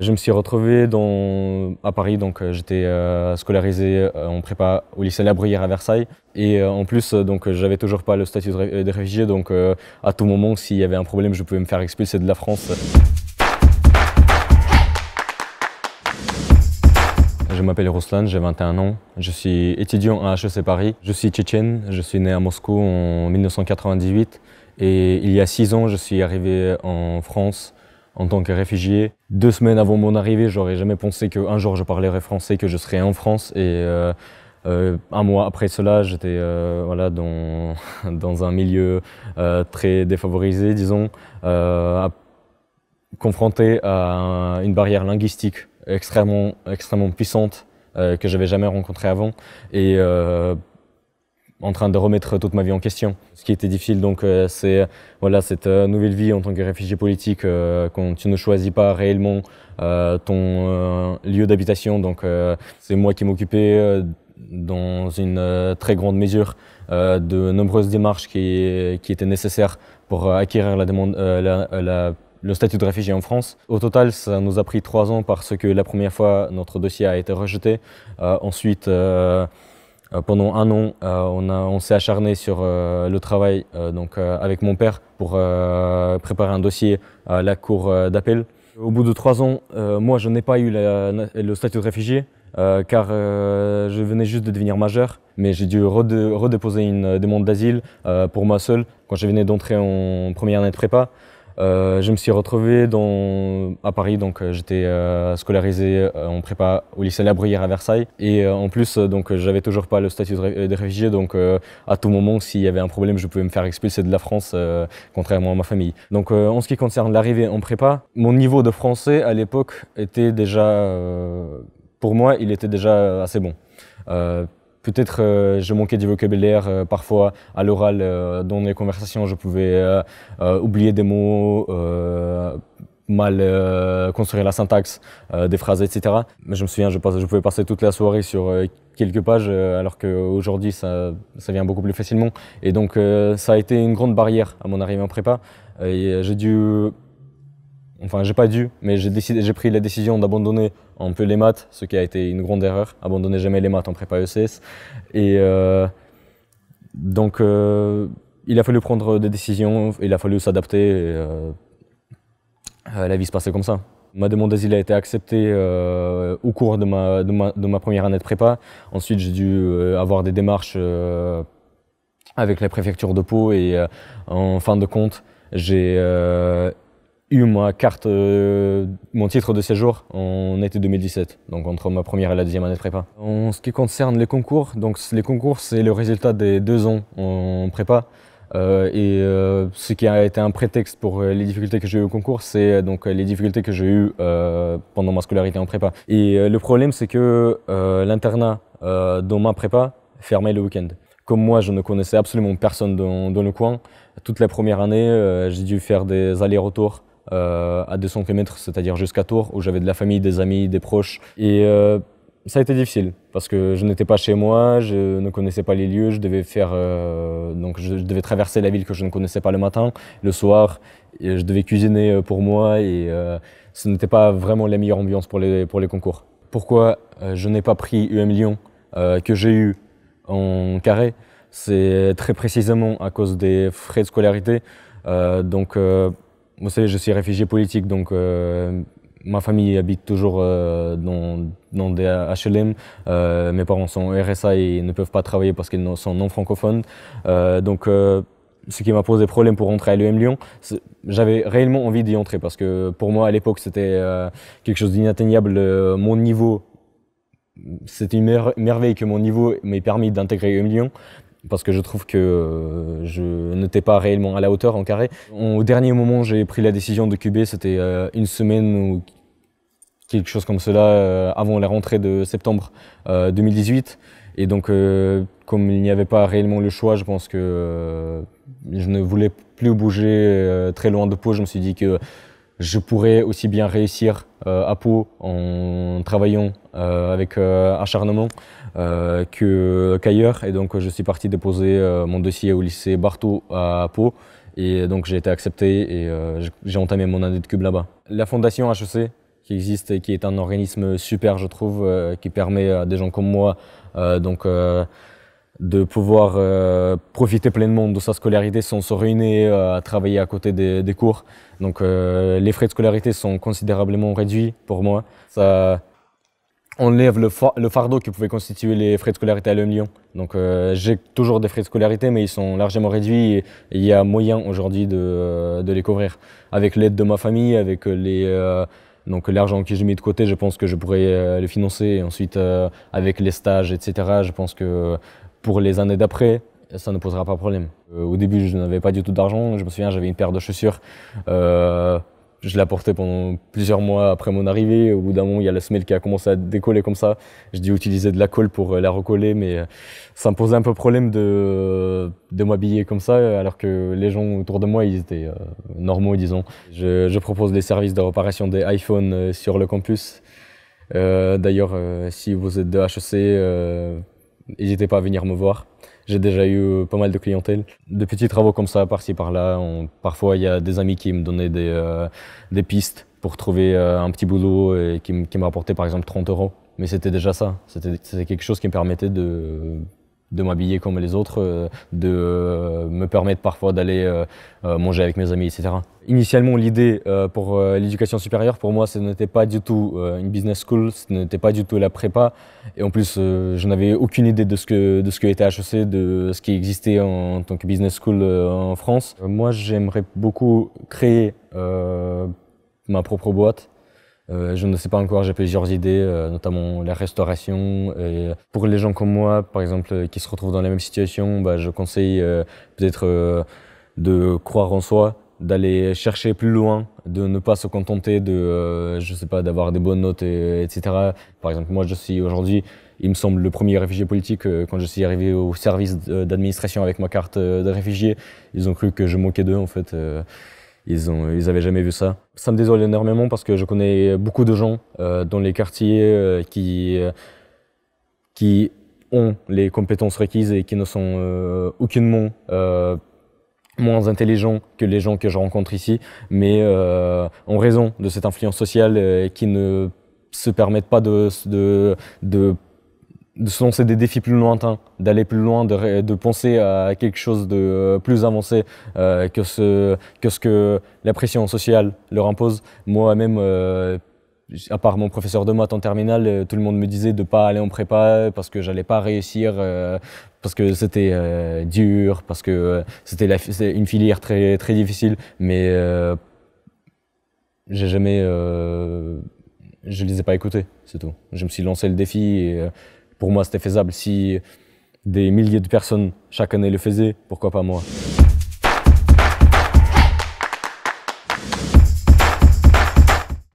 Je me suis retrouvé à Paris, donc j'étais scolarisé en prépa au lycée La Bruyère à Versailles. Et en plus, j'avais toujours pas le statut de réfugié, donc à tout moment, s'il y avait un problème, je pouvais me faire expulser de la France. Je m'appelle Ruslan, j'ai 21 ans, je suis étudiant à HEC Paris. Je suis tchétchène, je suis né à Moscou en 1998 et il y a 6 ans, je suis arrivé en France en tant que réfugié. 2 semaines avant mon arrivée, j'aurais jamais pensé qu'un jour je parlerais français, que je serais en France. Et un mois après cela, j'étais dans un milieu très défavorisé, disons, confronté à une barrière linguistique extrêmement puissante que j'avais jamais rencontrée avant et en train de remettre toute ma vie en question. Ce qui était difficile, c'est cette nouvelle vie en tant que réfugié politique quand tu ne choisis pas réellement ton lieu d'habitation. C'est moi qui m'occupais dans une très grande mesure de nombreuses démarches qui étaient nécessaires pour acquérir le statut de réfugié en France. Au total, ça nous a pris 3 ans parce que la première fois, notre dossier a été rejeté. Ensuite, pendant 1 an, on s'est acharné sur le travail avec mon père pour préparer un dossier à la cour d'appel. Au bout de 3 ans, moi je n'ai pas eu le statut de réfugié car je venais juste de devenir majeur, mais j'ai dû redéposer une demande d'asile pour moi seul quand je venais d'entrer en première année de prépa. Je me suis retrouvé à Paris, donc j'étais scolarisé en prépa au lycée La Bruyère à Versailles. Et en plus, j'avais toujours pas le statut de réfugié, donc à tout moment, s'il y avait un problème, je pouvais me faire expulser de la France, contrairement à ma famille. Donc en ce qui concerne l'arrivée en prépa, mon niveau de français à l'époque était déjà, pour moi, il était déjà assez bon. Peut-être je manquais du vocabulaire parfois à l'oral, dans les conversations je pouvais oublier des mots, mal construire la syntaxe des phrases, etc. Mais je me souviens, je pouvais passer toute la soirée sur quelques pages alors qu'aujourd'hui ça vient beaucoup plus facilement. Et donc ça a été une grande barrière à mon arrivée en prépa. Et j'ai pas dû, mais j'ai pris la décision d'abandonner un peu les maths, ce qui a été une grande erreur. Abandonner jamais les maths en prépa ECS. Et il a fallu prendre des décisions, il a fallu s'adapter. La vie se passait comme ça. Ma demande d'asile a été acceptée au cours de ma première année de prépa. Ensuite, j'ai dû avoir des démarches avec la préfecture de Pau et en fin de compte, j'ai eu mon titre de séjour en été 2017, donc entre ma première et la deuxième année de prépa. En ce qui concerne les concours, c'est le résultat des 2 ans en prépa. Ce qui a été un prétexte pour les difficultés que j'ai eues au concours, c'est les difficultés que j'ai eues pendant ma scolarité en prépa. Et le problème, c'est que l'internat dans ma prépa fermait le week-end. Comme moi, je ne connaissais absolument personne dans le coin. Toute la première année, j'ai dû faire des allers-retours à 200 km, c'est-à-dire jusqu'à Tours, où j'avais de la famille, des amis, des proches. Et ça a été difficile, parce que je n'étais pas chez moi, je ne connaissais pas les lieux, je devais traverser la ville que je ne connaissais pas le matin, le soir, et je devais cuisiner pour moi, et ce n'était pas vraiment la meilleure ambiance pour les concours. Pourquoi je n'ai pas pris UM Lyon que j'ai eu en carré? C'est très précisément à cause des frais de scolarité. Vous savez, je suis réfugié politique, donc ma famille habite toujours dans des HLM. Mes parents sont RSA et ne peuvent pas travailler parce qu'ils sont non francophones. Ce qui m'a posé problème pour entrer à l'UM Lyon, j'avais réellement envie d'y entrer parce que pour moi à l'époque c'était quelque chose d'inatteignable. Mon niveau, c'était une merveille que mon niveau m'ait permis d'intégrer UM Lyon, parce que je trouve que je n'étais pas réellement à la hauteur en carré. Au dernier moment, j'ai pris la décision de QB, c'était une semaine ou quelque chose comme cela avant la rentrée de septembre 2018. Et donc, comme il n'y avait pas réellement le choix, je pense que je ne voulais plus bouger très loin de Pau. Je me suis dit que je pourrais aussi bien réussir à Pau en travaillant avec acharnement qu'ailleurs. Et donc je suis parti déposer mon dossier au lycée Barthaud à Pau. Et donc j'ai été accepté et j'ai entamé mon année de cube là-bas. La fondation HEC, qui existe et qui est un organisme super, je trouve, qui permet à des gens comme moi de pouvoir profiter pleinement de sa scolarité sans se ruiner à travailler à côté des cours. Donc les frais de scolarité sont considérablement réduits pour moi. Ça enlève le fardeau qui pouvait constituer les frais de scolarité à l'EM Lyon. Donc j'ai toujours des frais de scolarité, mais ils sont largement réduits et il y a moyen aujourd'hui de les couvrir. Avec l'aide de ma famille, avec donc l'argent que j'ai mis de côté, je pense que je pourrais le financer. Et ensuite, avec les stages, etc., je pense que pour les années d'après, ça ne posera pas de problème. Au début, je n'avais pas du tout d'argent. Je me souviens, j'avais une paire de chaussures. Je l'ai portée pendant plusieurs mois après mon arrivée. Au bout d'un moment, il y a la semelle qui a commencé à décoller comme ça. J'ai dû utiliser de la colle pour la recoller, mais ça me posait un peu problème de m'habiller comme ça, alors que les gens autour de moi, ils étaient normaux, disons. Je propose des services de réparation des iPhones sur le campus. D'ailleurs, si vous êtes de HEC, n'hésitez pas à venir me voir. J'ai déjà eu pas mal de clientèle. Des petits travaux comme ça, par-ci, par-là. Parfois, il y a des amis qui me donnaient des pistes pour trouver un petit boulot et qui me rapportaient par exemple 30 €. Mais c'était déjà ça. C'était quelque chose qui me permettait de m'habiller comme les autres, de me permettre parfois d'aller manger avec mes amis, etc. Initialement, l'idée pour l'éducation supérieure, pour moi, ce n'était pas du tout une business school, ce n'était pas du tout la prépa. Et en plus, je n'avais aucune idée de ce que était HEC, de ce qui existait en tant que business school en France. Moi, j'aimerais beaucoup créer ma propre boîte. Je ne sais pas encore, j'ai plusieurs idées, notamment la restauration. Et pour les gens comme moi, par exemple, qui se retrouvent dans la même situation, je conseille peut-être de croire en soi, d'aller chercher plus loin, de ne pas se contenter je sais pas, d'avoir des bonnes notes, etc. Par exemple, moi, je suis aujourd'hui, il me semble, le premier réfugié politique. Quand je suis arrivé au service d'administration avec ma carte de réfugié, ils ont cru que je moquais d'eux, en fait. Ils avaient jamais vu ça. Ça me désole énormément parce que je connais beaucoup de gens dans les quartiers qui ont les compétences requises et qui ne sont aucunement moins intelligents que les gens que je rencontre ici, mais en raison de cette influence sociale qui ne se permettent pas de se lancer des défis plus lointains, d'aller plus loin, de penser à quelque chose de plus avancé que ce que la pression sociale leur impose. Moi-même, à part mon professeur de maths en terminale, tout le monde me disait de ne pas aller en prépa parce que j'allais pas réussir, parce que c'était dur, parce que c'était une filière très, très difficile. Mais j'ai jamais... je les ai pas écoutés, c'est tout. Je me suis lancé le défi et pour moi, c'était faisable. Si des milliers de personnes chaque année le faisaient, pourquoi pas moi?